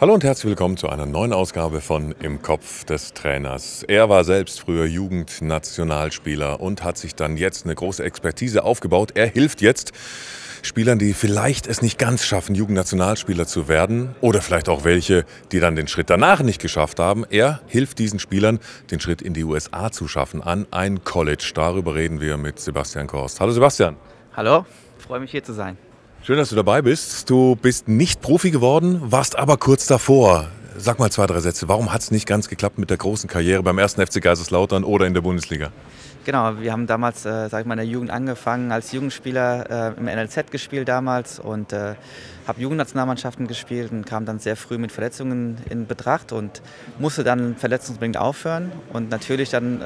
Hallo und herzlich willkommen zu einer neuen Ausgabe von Im Kopf des Trainers. Er war selbst früher Jugendnationalspieler und hat sich dann jetzt eine große Expertise aufgebaut. Er hilft jetzt Spielern, die vielleicht es nicht ganz schaffen, Jugendnationalspieler zu werden oder vielleicht auch welche, die dann den Schritt danach nicht geschafft haben. Er hilft diesen Spielern, den Schritt in die USA zu schaffen, an ein College. Darüber reden wir mit Sebastian Korst. Hallo Sebastian. Hallo, freue mich hier zu sein. Schön, dass du dabei bist. Du bist nicht Profi geworden, warst aber kurz davor. Sag mal 2, 3 Sätze. Warum hat es nicht ganz geklappt mit der großen Karriere beim 1. FC Kaiserslautern oder in der Bundesliga? Genau, wir haben damals, in der Jugend angefangen, als Jugendspieler im NLZ gespielt damals und habe Jugendnationalmannschaften gespielt und kam dann sehr früh mit Verletzungen in Betracht und musste dann verletzungsbedingt aufhören. Und natürlich dann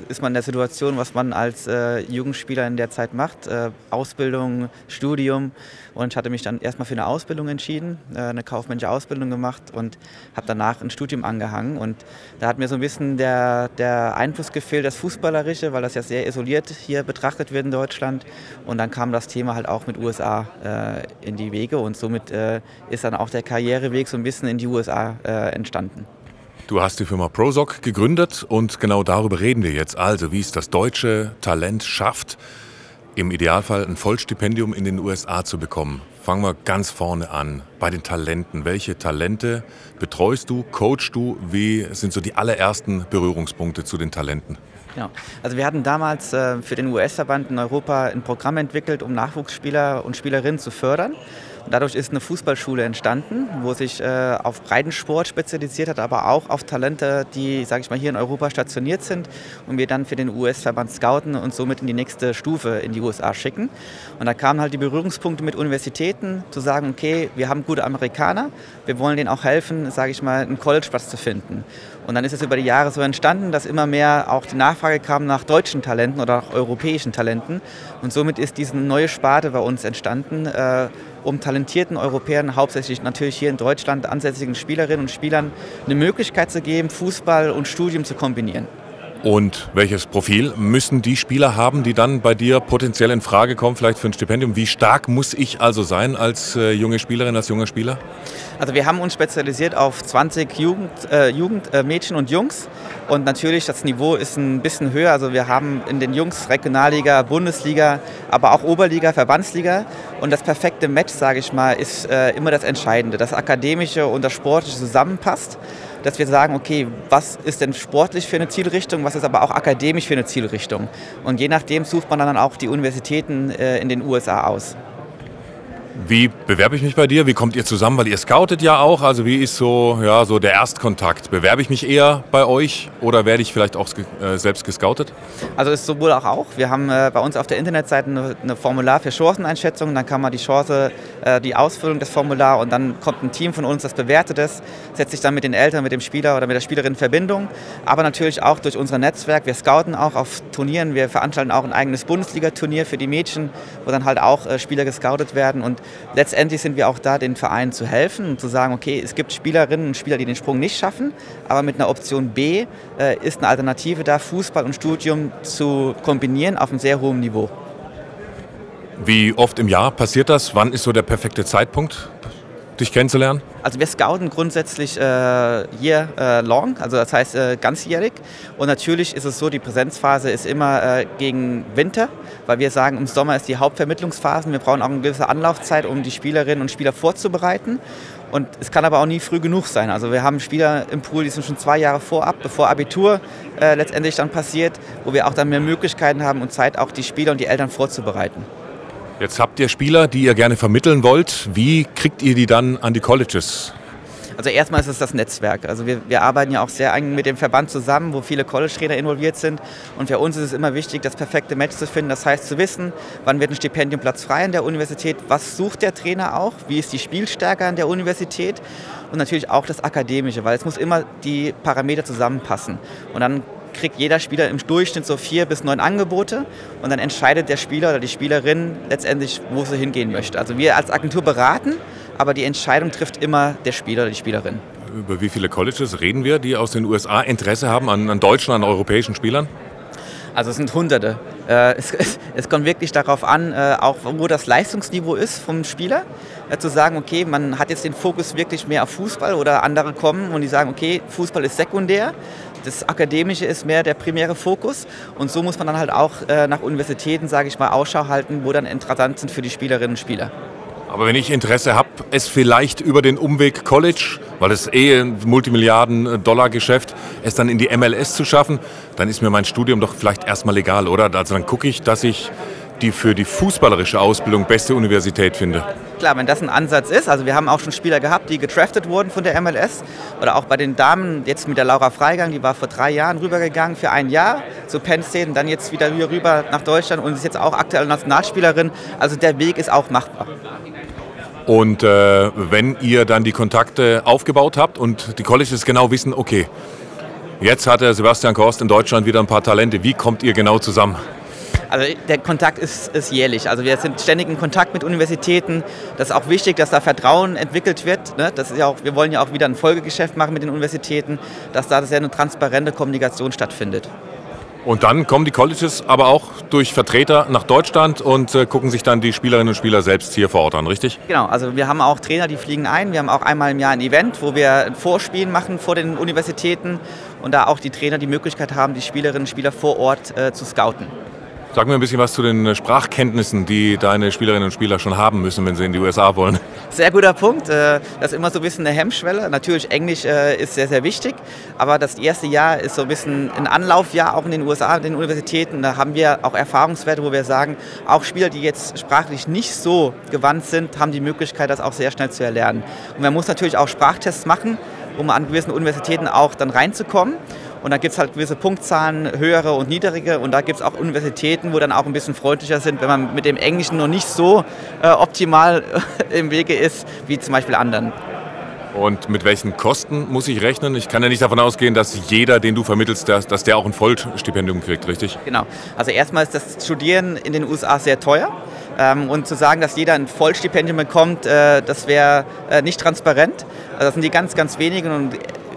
ist man in der Situation, was man als Jugendspieler in der Zeit macht, Ausbildung, Studium. Und ich hatte mich dann erstmal für eine Ausbildung entschieden, eine kaufmännische Ausbildung gemacht und habe danach ein Studium angehangen. Und da hat mir so ein bisschen der Einfluss gefehlt, das Fußballerische, weil das ja sehr isoliert hier betrachtet wird in Deutschland. Und dann kam das Thema halt auch mit USA in die Wege und somit ist dann auch der Karriereweg so ein bisschen in die USA entstanden. Du hast die Firma Prosoc gegründet und genau darüber reden wir jetzt. Also, wie es das deutsche Talent schafft, im Idealfall ein Vollstipendium in den USA zu bekommen. Fangen wir ganz vorne an, bei den Talenten. Welche Talente betreust du, coachst du? Wie sind so die allerersten Berührungspunkte zu den Talenten? Genau. Also wir hatten damals für den US-Verband in Europa ein Programm entwickelt, um Nachwuchsspieler und Spielerinnen zu fördern. Und dadurch ist eine Fußballschule entstanden, wo sich auf Breitensport spezialisiert hat, aber auch auf Talente, die, sage ich mal, hier in Europa stationiert sind und wir dann für den US-Verband scouten und somit in die nächste Stufe in die USA schicken. Und da kamen halt die Berührungspunkte mit Universitäten, zu sagen, okay, wir haben gute Amerikaner, wir wollen denen auch helfen, sage ich mal, einen Collegeplatz zu finden. Und dann ist es über die Jahre so entstanden, dass immer mehr auch die Nachfrage kam nach deutschen Talenten oder auch europäischen Talenten. Und somit ist diese neue Sparte bei uns entstanden, um talentierten Europäern, hauptsächlich natürlich hier in Deutschland ansässigen Spielerinnen und Spielern, eine Möglichkeit zu geben, Fußball und Studium zu kombinieren. Und welches Profil müssen die Spieler haben, die dann bei dir potenziell in Frage kommen, vielleicht für ein Stipendium? Wie stark muss ich also sein als junge Spielerin, als junger Spieler? Also wir haben uns spezialisiert auf 20 Mädchen und Jungs und natürlich das Niveau ist ein bisschen höher. Also wir haben in den Jungs Regionalliga, Bundesliga, aber auch Oberliga, Verbandsliga und das perfekte Match, sage ich mal, ist immer das Entscheidende, das Akademische und das Sportliche zusammenpasst. Dass wir sagen, okay, was ist denn sportlich für eine Zielrichtung, was ist aber auch akademisch für eine Zielrichtung. Und je nachdem sucht man dann auch die Universitäten in den USA aus. Wie bewerbe ich mich bei dir? Wie kommt ihr zusammen? Weil ihr scoutet ja auch. Also wie ist so der Erstkontakt? Bewerbe ich mich eher bei euch oder werde ich vielleicht auch selbst gescoutet? Also ist sowohl auch. Wir haben bei uns auf der Internetseite eine Formular für Chanceneinschätzung. Dann kann man die Chance, die Ausfüllung des Formulars und dann kommt ein Team von uns, das bewertet es, setzt sich dann mit den Eltern, mit dem Spieler oder mit der Spielerin in Verbindung. Aber natürlich auch durch unser Netzwerk. Wir scouten auch auf Turnieren. Wir veranstalten auch ein eigenes Bundesliga-Turnier für die Mädchen, wo dann halt auch Spieler gescoutet werden. Und letztendlich sind wir auch da, den Vereinen zu helfen und zu sagen, okay, es gibt Spielerinnen und Spieler, die den Sprung nicht schaffen, aber mit einer Option B ist eine Alternative da, Fußball und Studium zu kombinieren auf einem sehr hohen Niveau. Wie oft im Jahr passiert das? Wann ist so der perfekte Zeitpunkt, dich kennenzulernen? Also wir scouten grundsätzlich year long, also das heißt ganzjährig. Und natürlich ist es so, die Präsenzphase ist immer gegen Winter, weil wir sagen, im Sommer ist die Hauptvermittlungsphase. Wir brauchen auch eine gewisse Anlaufzeit, um die Spielerinnen und Spieler vorzubereiten. Und es kann aber auch nie früh genug sein. Also wir haben Spieler im Pool, die sind schon 2 Jahre vorab, bevor Abitur letztendlich dann passiert, wo wir auch dann mehr Möglichkeiten haben und Zeit, auch die Spieler und die Eltern vorzubereiten. Jetzt habt ihr Spieler, die ihr gerne vermitteln wollt. Wie kriegt ihr die dann an die Colleges? Also erstmal ist es das Netzwerk. Also wir arbeiten ja auch sehr eng mit dem Verband zusammen, wo viele College-Trainer involviert sind. Und für uns ist es immer wichtig, das perfekte Match zu finden. Das heißt zu wissen, wann wird ein Stipendiumplatz frei an der Universität, was sucht der Trainer auch, wie ist die Spielstärke an der Universität und natürlich auch das Akademische, weil es muss immer die Parameter zusammenpassen. Und dann kriegt jeder Spieler im Durchschnitt so 4 bis 9 Angebote und dann entscheidet der Spieler oder die Spielerin letztendlich, wo sie hingehen möchte. Also wir als Agentur beraten, aber die Entscheidung trifft immer der Spieler oder die Spielerin. Über wie viele Colleges reden wir, die aus den USA Interesse haben an deutschen, an europäischen Spielern? Also es sind Hunderte. Es kommt wirklich darauf an, auch wo das Leistungsniveau ist vom Spieler, zu sagen, okay, man hat jetzt den Fokus wirklich mehr auf Fußball oder andere kommen und die sagen, okay, Fußball ist sekundär, das Akademische ist mehr der primäre Fokus und so muss man dann halt auch nach Universitäten, sage ich mal, Ausschau halten, wo dann interessant sind für die Spielerinnen und Spieler. Aber wenn ich Interesse habe, es vielleicht über den Umweg College, weil es ein Multimilliarden-Dollar-Geschäft, es dann in die MLS zu schaffen, dann ist mir mein Studium doch vielleicht erstmal egal, oder? Also dann gucke ich, dass ich die für die fußballerische Ausbildung beste Universität finde. Klar, wenn das ein Ansatz ist, also wir haben auch schon Spieler gehabt, die gedraftet wurden von der MLS oder auch bei den Damen, jetzt mit der Laura Freigang, die war vor 3 Jahren rübergegangen für 1 Jahr zu Penn State und dann jetzt wieder rüber nach Deutschland und ist jetzt auch aktuelle Nationalspielerin, also der Weg ist auch machbar. Und wenn ihr dann die Kontakte aufgebaut habt und die Colleges genau wissen, okay, jetzt hat der Sebastian Korst in Deutschland wieder ein paar Talente, wie kommt ihr genau zusammen? Also der Kontakt ist jährlich. Also wir sind ständig in Kontakt mit Universitäten. Das ist auch wichtig, dass da Vertrauen entwickelt wird. Ne? Das ist ja auch, wir wollen ja auch wieder ein Folgegeschäft machen mit den Universitäten, dass da sehr eine transparente Kommunikation stattfindet. Und dann kommen die Colleges aber auch durch Vertreter nach Deutschland und gucken sich dann die Spielerinnen und Spieler selbst hier vor Ort an, richtig? Genau, also wir haben auch Trainer, die fliegen ein. Wir haben auch einmal im Jahr ein Event, wo wir ein Vorspiel machen vor den Universitäten und da auch die Trainer die Möglichkeit haben, die Spielerinnen und Spieler vor Ort zu scouten. Sag mir ein bisschen was zu den Sprachkenntnissen, die deine Spielerinnen und Spieler schon haben müssen, wenn sie in die USA wollen. Sehr guter Punkt. Das ist immer so ein bisschen eine Hemmschwelle. Natürlich Englisch ist sehr, sehr wichtig, aber das erste Jahr ist so ein bisschen ein Anlaufjahr, auch in den USA, in den Universitäten. Da haben wir auch Erfahrungswerte, wo wir sagen, auch Spieler, die jetzt sprachlich nicht so gewandt sind, haben die Möglichkeit, das auch sehr schnell zu erlernen. Und man muss natürlich auch Sprachtests machen, um an gewissen Universitäten auch dann reinzukommen. Und da gibt es halt gewisse Punktzahlen, höhere und niedrige. Und da gibt es auch Universitäten, wo dann auch ein bisschen freundlicher sind, wenn man mit dem Englischen noch nicht so optimal im Wege ist, wie zum Beispiel anderen. Und mit welchen Kosten muss ich rechnen? Ich kann ja nicht davon ausgehen, dass jeder, den du vermittelst, dass der auch ein Vollstipendium kriegt, richtig? Genau. Also erstmal ist das Studieren in den USA sehr teuer. Und zu sagen, dass jeder ein Vollstipendium bekommt, das wäre nicht transparent. Also das sind die ganz, ganz wenigen und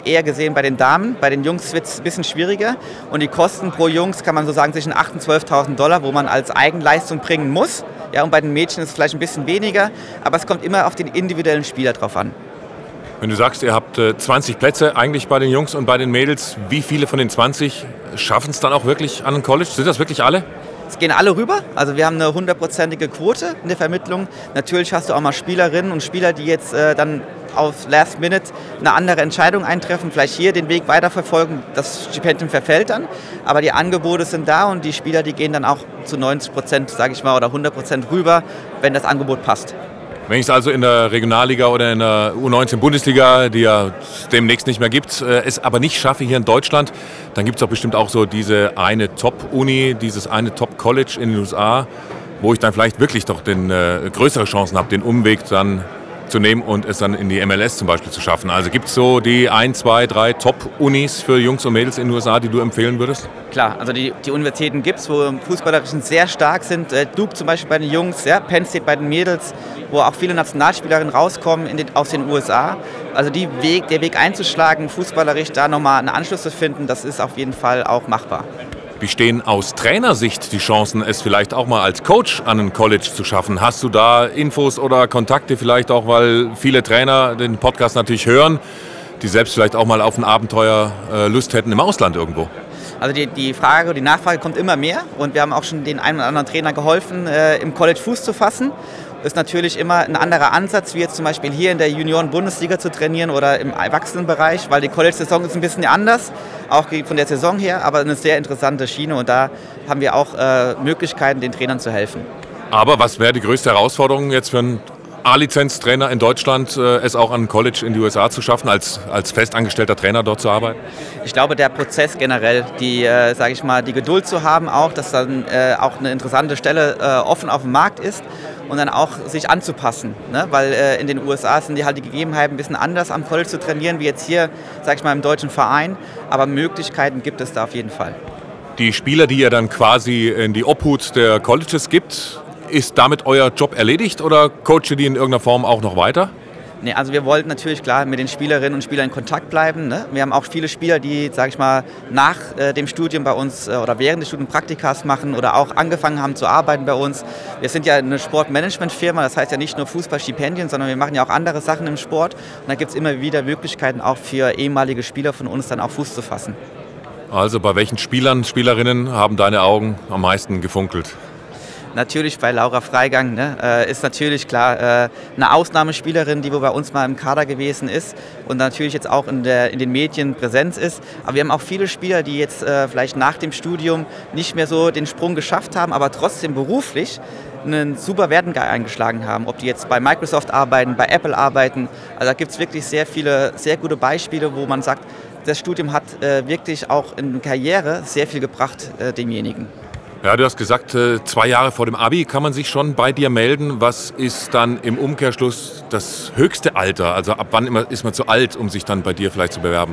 eher gesehen bei den Damen. Bei den Jungs wird es ein bisschen schwieriger. Und die Kosten pro Jungs kann man so sagen zwischen 8.000 und 12.000 $, wo man als Eigenleistung bringen muss. Ja, und bei den Mädchen ist es vielleicht ein bisschen weniger. Aber es kommt immer auf den individuellen Spieler drauf an. Wenn du sagst, ihr habt 20 Plätze eigentlich bei den Jungs und bei den Mädels, wie viele von den 20 schaffen es dann auch wirklich an ein College? Sind das wirklich alle? Es gehen alle rüber, also wir haben eine 100%ige Quote in der Vermittlung. Natürlich hast du auch mal Spielerinnen und Spieler, die jetzt dann auf Last Minute eine andere Entscheidung eintreffen, vielleicht hier den Weg weiterverfolgen, das Stipendium verfällt dann, aber die Angebote sind da und die Spieler, die gehen dann auch zu 90%, sage ich mal, oder 100% rüber, wenn das Angebot passt. Wenn ich es also in der Regionalliga oder in der U19-Bundesliga, die ja demnächst nicht mehr gibt, es aber nicht schaffe hier in Deutschland, dann gibt es doch bestimmt auch so diese eine Top-Uni, dieses eine Top-College in den USA, wo ich dann vielleicht wirklich doch größere Chancen habe, den Umweg dann zu nehmen und es dann in die MLS zum Beispiel zu schaffen. Also gibt es so die 1, 2, 3 Top-Unis für Jungs und Mädels in den USA, die du empfehlen würdest? Klar, also die Universitäten gibt es, wo im Fußballerischen sehr stark sind. Duke zum Beispiel bei den Jungs, ja, Penn State bei den Mädels, wo auch viele Nationalspielerinnen rauskommen aus den USA. Also der Weg einzuschlagen, fußballerisch da nochmal einen Anschluss zu finden, das ist auf jeden Fall auch machbar. Wie stehen aus Trainersicht die Chancen, es vielleicht auch mal als Coach an ein College zu schaffen? Hast du da Infos oder Kontakte vielleicht auch, weil viele Trainer den Podcast natürlich hören, die selbst vielleicht auch mal auf ein Abenteuer Lust hätten im Ausland irgendwo? Also die Nachfrage kommt immer mehr und wir haben auch schon den einen oder anderen Trainer geholfen, im College Fuß zu fassen. Das ist natürlich immer ein anderer Ansatz, wie jetzt zum Beispiel hier in der Junioren-Bundesliga zu trainieren oder im Erwachsenenbereich, weil die College-Saison ist ein bisschen anders, auch von der Saison her, aber eine sehr interessante Schiene und da haben wir auch Möglichkeiten, den Trainern zu helfen. Aber was wäre die größte Herausforderung jetzt für einen A-Lizenz-Trainer in Deutschland, es auch an ein College in die USA zu schaffen, als festangestellter Trainer dort zu arbeiten? Ich glaube, der Prozess generell, die Geduld zu haben, auch, dass dann auch eine interessante Stelle offen auf dem Markt ist und dann auch sich anzupassen, ne? Weil in den USA sind die Gegebenheiten ein bisschen anders am College zu trainieren, wie jetzt hier, im deutschen Verein, aber Möglichkeiten gibt es da auf jeden Fall. Die Spieler, die ihr dann quasi in die Obhut der Colleges gibt, ist damit euer Job erledigt oder coacht ihr die in irgendeiner Form auch noch weiter? Nee, also wir wollten natürlich klar mit den Spielerinnen und Spielern in Kontakt bleiben. Ne? Wir haben auch viele Spieler, die, sage ich mal, nach dem Studium bei uns oder während des Studiums Praktikas machen oder auch angefangen haben zu arbeiten bei uns. Wir sind ja eine Sportmanagement-Firma, das heißt ja nicht nur Fußballstipendien, sondern wir machen ja auch andere Sachen im Sport. Und da gibt es immer wieder Möglichkeiten auch für ehemalige Spieler von uns dann auch Fuß zu fassen. Also bei welchen Spielern, Spielerinnen haben deine Augen am meisten gefunkelt? Natürlich bei Laura Freigang, ne, ist natürlich klar eine Ausnahmespielerin, die bei uns mal im Kader gewesen ist und natürlich jetzt auch in den Medien Präsenz ist. Aber wir haben auch viele Spieler, die jetzt vielleicht nach dem Studium nicht mehr so den Sprung geschafft haben, aber trotzdem beruflich einen super Werdegang eingeschlagen haben. Ob die jetzt bei Microsoft arbeiten, bei Apple arbeiten. Also da gibt es wirklich sehr viele, sehr gute Beispiele, wo man sagt, das Studium hat wirklich auch in Karriere sehr viel gebracht demjenigen. Ja, du hast gesagt, 2 Jahre vor dem Abi kann man sich schon bei dir melden. Was ist dann im Umkehrschluss das höchste Alter? Also ab wann ist man zu alt, um sich dann bei dir vielleicht zu bewerben?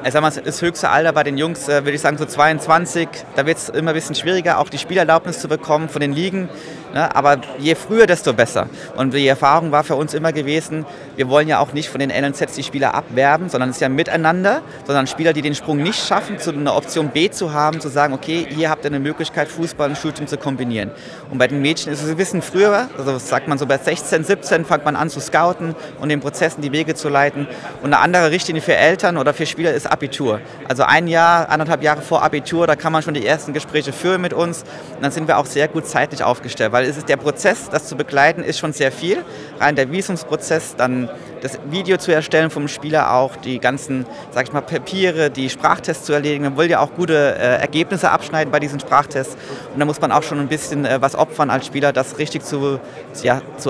Ich sag mal, das höchste Alter bei den Jungs, würde ich sagen, so 22. Da wird es immer ein bisschen schwieriger, auch die Spielerlaubnis zu bekommen von den Ligen. Ne? Aber je früher, desto besser. Und die Erfahrung war für uns immer gewesen, wir wollen ja auch nicht von den LNZs die Spieler abwerben, sondern es ist ja miteinander, sondern Spieler, die den Sprung nicht schaffen, zu einer Option B zu haben, zu sagen, okay, hier habt ihr eine Möglichkeit, Fußball und Studium zu kombinieren. Und bei den Mädchen ist es ein bisschen früher, also sagt man so bei 16, 17 fängt man an zu scouten und den Prozessen die Wege zu leiten. Und eine andere Richtlinie für Eltern oder für Spieler ist Abitur. Also 1 Jahr, 1,5 Jahre vor Abitur, da kann man schon die ersten Gespräche führen mit uns. Und dann sind wir auch sehr gut zeitlich aufgestellt, weil es ist der Prozess, das zu begleiten, ist schon sehr viel. Rein der Visumsprozess, dann das Video zu erstellen vom Spieler auch, die ganzen, sag ich mal, Papiere, die Sprachtests zu erledigen. Man will ja auch gute Ergebnisse abschneiden bei diesen Sprachtests. Und da muss man auch schon ein bisschen was opfern als Spieler, das richtig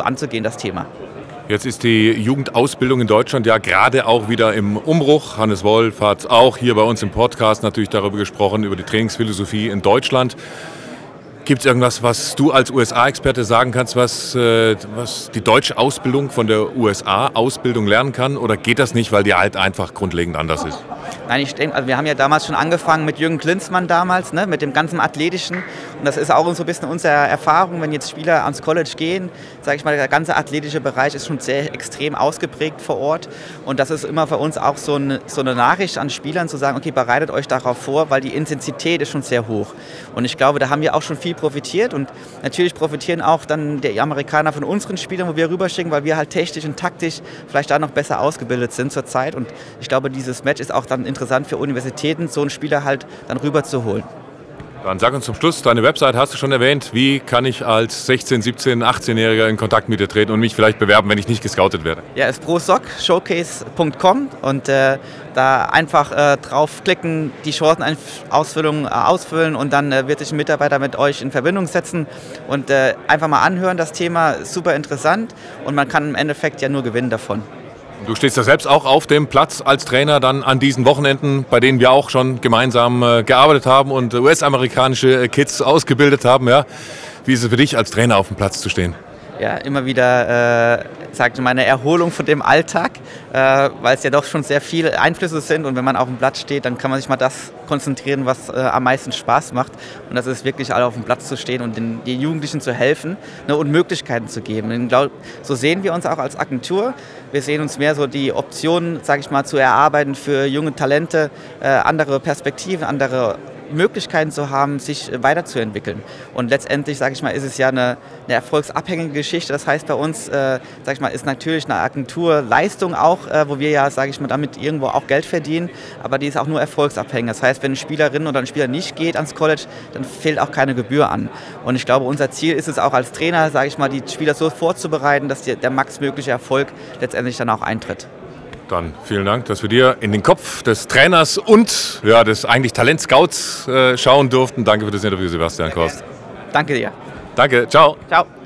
anzugehen, das Thema. Jetzt ist die Jugendausbildung in Deutschland ja gerade auch wieder im Umbruch. Hannes Wolf hat auch hier bei uns im Podcast natürlich darüber gesprochen, über die Trainingsphilosophie in Deutschland. Gibt es irgendwas, was du als USA-Experte sagen kannst, was die deutsche Ausbildung von der USA-Ausbildung lernen kann? Oder geht das nicht, weil die halt einfach grundlegend anders ist? Nein, ich denke, also wir haben ja damals schon angefangen mit Jürgen Klinsmann damals, ne, mit dem ganzen Athletischen. Und das ist auch so ein bisschen unsere Erfahrung, wenn jetzt Spieler ans College gehen, sage ich mal, der ganze athletische Bereich ist schon sehr extrem ausgeprägt vor Ort. Und das ist immer für uns auch so eine Nachricht an Spielern zu sagen, okay, bereitet euch darauf vor, weil die Intensität ist schon sehr hoch. Und ich glaube, da haben wir auch schon viel profitiert. Und natürlich profitieren auch dann die Amerikaner von unseren Spielern, wo wir rüberschicken, weil wir halt technisch und taktisch vielleicht da noch besser ausgebildet sind zurzeit. Und ich glaube, dieses Match ist auch dann interessant für Universitäten, so einen Spieler halt dann rüber zu holen. Dann sag uns zum Schluss, deine Website hast du schon erwähnt. Wie kann ich als 16, 17, 18-Jähriger in Kontakt mit dir treten und mich vielleicht bewerben, wenn ich nicht gescoutet werde? Ja, ist prosoc-showcase.com und da einfach draufklicken, die Chancenausfüllung ausfüllen und dann wird sich ein Mitarbeiter mit euch in Verbindung setzen und einfach mal anhören. Das Thema ist super interessant und man kann im Endeffekt ja nur gewinnen davon. Du stehst ja selbst auch auf dem Platz als Trainer dann an diesen Wochenenden, bei denen wir auch schon gemeinsam gearbeitet haben und US-amerikanische Kids ausgebildet haben. Ja. Wie ist es für dich als Trainer auf dem Platz zu stehen? Ja, immer wieder meine Erholung von dem Alltag, weil es ja doch schon sehr viele Einflüsse sind und wenn man auf dem Platz steht, dann kann man sich mal das konzentrieren, was am meisten Spaß macht und das ist wirklich alle auf dem Platz zu stehen und den Jugendlichen zu helfen, ne, und Möglichkeiten zu geben. So sehen wir uns auch als Agentur. Wir sehen uns mehr so die Optionen, sage ich mal, zu erarbeiten für junge Talente, andere Perspektiven, andere Möglichkeiten zu haben, sich weiterzuentwickeln. Und letztendlich, sage ich mal, ist es ja eine erfolgsabhängige Geschichte. Das heißt, bei uns, sage ich mal, ist natürlich eine Agenturleistung auch, wo wir ja, sage ich mal, damit irgendwo auch Geld verdienen, aber die ist auch nur erfolgsabhängig. Das heißt, wenn eine Spielerin oder ein Spieler nicht geht ans College, dann fehlt auch keine Gebühr an. Und ich glaube, unser Ziel ist es auch als Trainer, sage ich mal, die Spieler so vorzubereiten, dass der maxtmögliche Erfolg letztendlich dann auch eintritt. Dann vielen Dank, dass wir dir in den Kopf des Trainers und des eigentlich Talentscouts schauen durften. Danke für das Interview, Sebastian Korst. Danke dir. Danke, ciao. Ciao.